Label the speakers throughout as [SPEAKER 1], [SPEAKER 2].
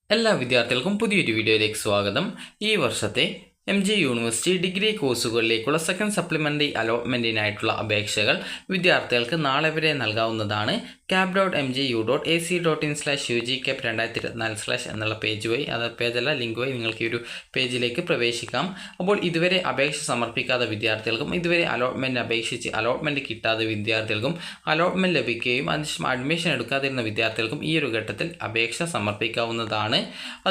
[SPEAKER 1] എല്ലാ വിദ്യാർത്ഥികൾക്കും പുതിയൊരു വീഡിയോയിലേക്ക് സ്വാഗതം. ഈ വർഷത്തെ MG യൂണിവേഴ്സിറ്റി ഡിഗ്രി കോഴ്സുകളിലേക്കുള്ള സെക്കൻഡ് സപ്ലിമെൻ്ററി അലോട്ട്മെൻറ്റിനായിട്ടുള്ള അപേക്ഷകൾ വിദ്യാർത്ഥികൾക്ക് നാളെ വരെ നൽകാവുന്നതാണ്. cap.mgu.ac.in/ugcap 2024/ എന്നുള്ള പേജ് വഴി, അത് പേജല്ല ലിങ്ക് വഴി നിങ്ങൾക്ക് ഈ ഒരു പേജിലേക്ക് പ്രവേശിക്കാം. അപ്പോൾ ഇതുവരെ അപേക്ഷ സമർപ്പിക്കാത്ത വിദ്യാർത്ഥികൾക്കും ഇതുവരെ അലോട്ട്മെൻറ്റ് അപേക്ഷിച്ച് അലോട്ട്മെൻറ്റ് കിട്ടാത്ത വിദ്യാർത്ഥികൾക്കും അലോട്ട്മെൻറ്റ് ലഭിക്കുകയും അതിനുശേഷം അഡ്മിഷൻ എടുക്കാതിരുന്ന വിദ്യാർത്ഥികൾക്കും ഈ ഒരു ഘട്ടത്തിൽ അപേക്ഷ സമർപ്പിക്കാവുന്നതാണ്.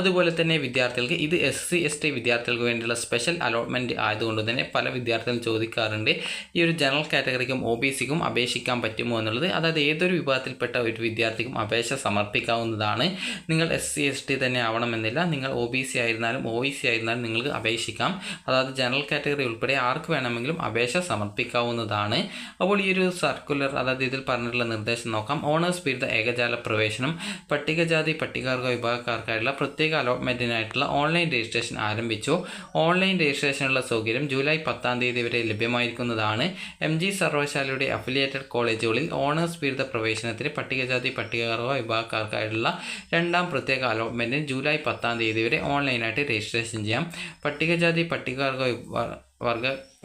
[SPEAKER 1] അതുപോലെ തന്നെ വിദ്യാർത്ഥികൾക്ക് ഇത് SC/ST വിദ്യാർത്ഥികൾക്ക് വേണ്ടിയുള്ള സ്പെഷ്യൽ അലോട്ട്മെൻറ്റ് ആയതുകൊണ്ട് തന്നെ പല വിദ്യാർത്ഥികളും ചോദിക്കാറുണ്ട്, ഈ ഒരു ജനറൽ കാറ്റഗറിക്കും OBCക്കും അപേക്ഷിക്കാൻ പറ്റുമോ എന്നുള്ളത്. അതായത് ഏതൊരു വിഭാഗത്തിൽപ്പെട്ട ഒരു വിദ്യാർത്ഥിക്കും അപേക്ഷ സമർപ്പിക്കാവുന്നതാണ്. നിങ്ങൾ SC/ST തന്നെ ആവണമെന്നില്ല, നിങ്ങൾ OBC ആയിരുന്നാലും OEC ആയിരുന്നാലും നിങ്ങൾക്ക് അപേക്ഷിക്കാം. അതായത് ജനറൽ കാറ്റഗറി ഉൾപ്പെടെ ആർക്ക് വേണമെങ്കിലും അപേക്ഷ സമർപ്പിക്കാവുന്നതാണ്. അപ്പോൾ ഈ ഒരു സർക്കുലർ, അതായത് ഇതിൽ പറഞ്ഞിട്ടുള്ള നിർദ്ദേശം നോക്കാം. ഓണേഴ്സ് ബിരുദ ഏകജാല പ്രവേശനം പട്ടികജാതി പട്ടികവർഗ വിഭാഗക്കാർക്കായുള്ള പ്രത്യേക അലോട്ട്മെൻറ്റിനായിട്ടുള്ള ഓൺലൈൻ രജിസ്ട്രേഷൻ ആരംഭിച്ചു. ഓൺലൈൻ രജിസ്ട്രേഷനുള്ള സൗകര്യം ജൂലൈ 10 വരെ ലഭ്യമായിരിക്കുന്നതാണ്. MG സർവകലാശാലയുടെ അഫിലിയേറ്റഡ് കോളേജുകളിൽ ഓണേഴ്സ് ബിരുദ പ്രവേശനത്തിന് പട്ടികജാതി പട്ടികവർഗ വിഭാഗക്കാർക്കായുള്ള രണ്ടാം പ്രത്യേക അലോട്ട്മെൻറ്റിന് ജൂലൈ 10 വരെ ഓൺലൈനായിട്ട് രജിസ്ട്രേഷൻ ചെയ്യാം. പട്ടികജാതി പട്ടികവർഗ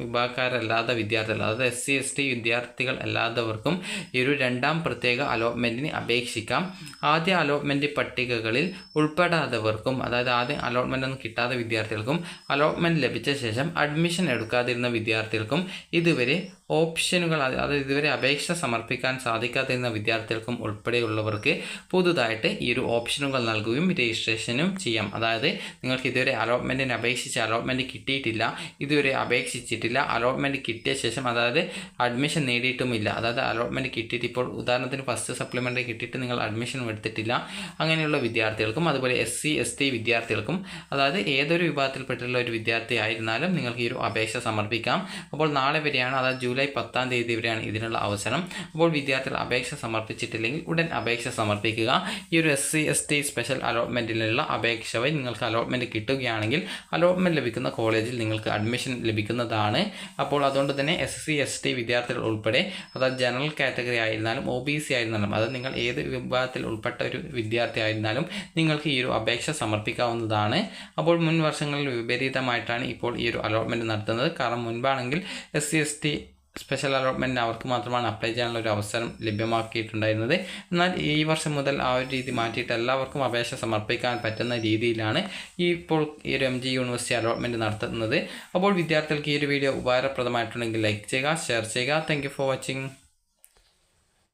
[SPEAKER 1] വിഭാഗക്കാരല്ലാത്ത വിദ്യാർത്ഥികൾ, അതായത് SC/ST വിദ്യാർത്ഥികൾ അല്ലാത്തവർക്കും ഈ ഒരു രണ്ടാം പ്രത്യേക അലോട്ട്മെൻറ്റിന് അപേക്ഷിക്കാം. ആദ്യ അലോട്ട്മെൻറ്റ് പട്ടികകളിൽ ഉൾപ്പെടാത്തവർക്കും, അതായത് ആദ്യം അലോട്ട്മെൻ്റ് ഒന്നും കിട്ടാത്ത വിദ്യാർത്ഥികൾക്കും അലോട്ട്മെൻറ്റ് ലഭിച്ച ശേഷം അഡ്മിഷൻ എടുക്കാതിരുന്ന വിദ്യാർത്ഥികൾക്കും ഇതുവരെ ഓപ്ഷനുകൾ, അതായത് ഇതുവരെ അപേക്ഷ സമർപ്പിക്കാൻ സാധിക്കാതിരുന്ന വിദ്യാർത്ഥികൾക്കും ഉൾപ്പെടെയുള്ളവർക്ക് പുതുതായിട്ട് ഈ ഒരു ഓപ്ഷനുകൾ നൽകുകയും രജിസ്ട്രേഷനും ചെയ്യാം. അതായത് നിങ്ങൾക്ക് ഇതുവരെ അലോട്ട്മെൻറ്റിന് അപേക്ഷിച്ച് അലോട്ട്മെൻറ്റ് കിട്ടിയിട്ടില്ല, ഇതുവരെ അപേക്ഷിച്ചിട്ടില്ല, അലോട്ട്മെൻറ്റ് കിട്ടിയ ശേഷം അതായത് അഡ്മിഷൻ നേടിയിട്ടുമില്ല, അതായത് അലോട്ട്മെൻറ്റ് കിട്ടിയിട്ട് ഇപ്പോൾ ഉദാഹരണത്തിന് ഫസ്റ്റ് സപ്ലിമെൻ്ററി കിട്ടിയിട്ട് നിങ്ങൾ അഡ്മിഷൻ എടുത്തിട്ടില്ല, അങ്ങനെയുള്ള വിദ്യാർത്ഥികൾക്കും അതുപോലെ SC/ST വിദ്യാർത്ഥികൾക്കും, അതായത് ഏതൊരു വിഭാഗത്തിൽപ്പെട്ടുള്ള ഒരു വിദ്യാർത്ഥി ആയിരുന്നാലും നിങ്ങൾക്ക് ഈ ഒരു അപേക്ഷ സമർപ്പിക്കാം. അപ്പോൾ നാളെ വരെയാണ്, അതായത് ജൂലൈ 10 വരെയാണ് ഇതിനുള്ള അവസരം. അപ്പോൾ വിദ്യാർത്ഥികൾ അപേക്ഷ സമർപ്പിച്ചിട്ടില്ലെങ്കിൽ ഉടൻ അപേക്ഷ സമർപ്പിക്കുക. ഈ ഒരു SC/ST സ്പെഷ്യൽ അലോട്ട്മെൻറ്റിനുള്ള അപേക്ഷ വഴി നിങ്ങൾക്ക് അലോട്ട്മെൻറ്റ് കിട്ടുകയാണെങ്കിൽ അലോട്ട്മെൻറ്റ് ലഭിക്കുന്ന കോളേജിൽ നിങ്ങൾക്ക് അഡ്മിഷൻ ലഭിക്കുന്നതാണ്. അപ്പോൾ അതുകൊണ്ട് തന്നെ SC/ST വിദ്യാർത്ഥികൾ ഉൾപ്പെടെ, അതായത് ജനറൽ കാറ്റഗറി ആയിരുന്നാലും OBC ആയിരുന്നാലും, അതായത് നിങ്ങൾ ഏത് വിഭാഗത്തിൽ ഉൾപ്പെട്ട ഒരു വിദ്യാർത്ഥി ആയിരുന്നാലും നിങ്ങൾക്ക് ഈ ഒരു അപേക്ഷ സമർപ്പിക്കാവുന്നതാണ്. അപ്പോൾ മുൻ വർഷങ്ങളിൽ വിപരീതമായിട്ടാണ് ഇപ്പോൾ ഈ ഒരു അലോട്ട്മെൻറ്റ് നടത്തുന്നത്. കാരണം മുൻപാണെങ്കിൽ SC/ST സ്പെഷ്യൽ അലോട്ട്മെൻറ്റിന് അവർക്ക് മാത്രമാണ് അപ്ലൈ ചെയ്യാനുള്ള ഒരു അവസരം ലഭ്യമാക്കിയിട്ടുണ്ടായിരുന്നത്. എന്നാൽ ഈ വർഷം മുതൽ ആ ഒരു രീതി മാറ്റിയിട്ട് എല്ലാവർക്കും അപേക്ഷ സമർപ്പിക്കാൻ പറ്റുന്ന രീതിയിലാണ് ഇപ്പോൾ ഈ ഒരു MG യൂണിവേഴ്സിറ്റി അലോട്ട്മെൻറ്റ് നടത്തുന്നത്. അപ്പോൾ വിദ്യാർത്ഥികൾക്ക് ഈ ഒരു വീഡിയോ ഉപകാരപ്രദമായിട്ടുണ്ടെങ്കിൽ ലൈക്ക് ചെയ്യുക, ഷെയർ ചെയ്യുക. Thank you for watching.